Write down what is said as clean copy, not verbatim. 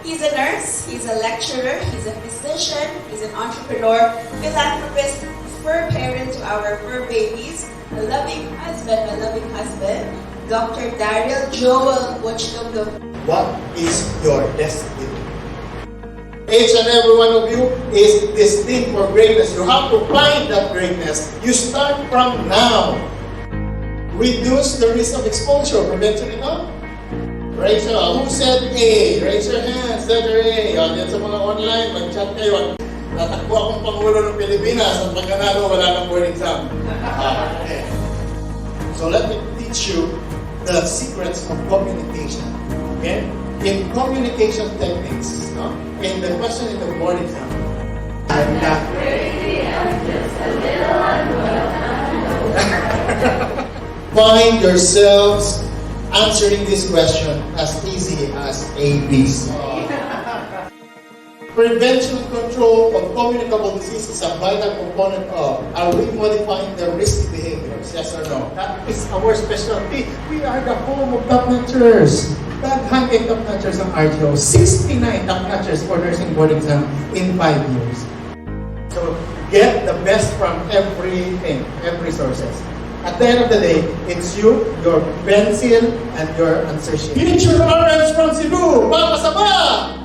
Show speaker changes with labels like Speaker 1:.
Speaker 1: He's a nurse, he's a lecturer, he's a physician, he's an entrepreneur, philanthropist, fur parent to our fur babies, a loving husband, Dr. Daryl Joel Wachdogdog.
Speaker 2: What is your destiny? Each and every one of you is destined for greatness. You have to find that greatness. You start from now. Reduce the risk of exposure. Prevention enough. Rachel, who said A? Raise your hands. Letter A. Yan sa mga online, mag-chat kayo. Natakbo akong Pangulo ng Pilipinas. Ang pagkanalo, wala ng board exam. Okay. So let me teach you the secrets of communication. Okay? In communication techniques, no? In the question in the board exam, I'm not crazy, I'm just a little unwell. Find yourselves answering this question as easy as ABC. Prevention and control of communicable diseases is a vital component of. Are we modifying the risky behaviors? Yes or no? That is our specialty. We are the home of top-notchers. Daghang kay top-notchers ang RGO. 69 top-notchers for nursing board exam in 5 years. So, get the best from everything, every sources. At the end of the day, it's you, your pencil, and your answer sheet. Future orange from Cebu! Papasaba!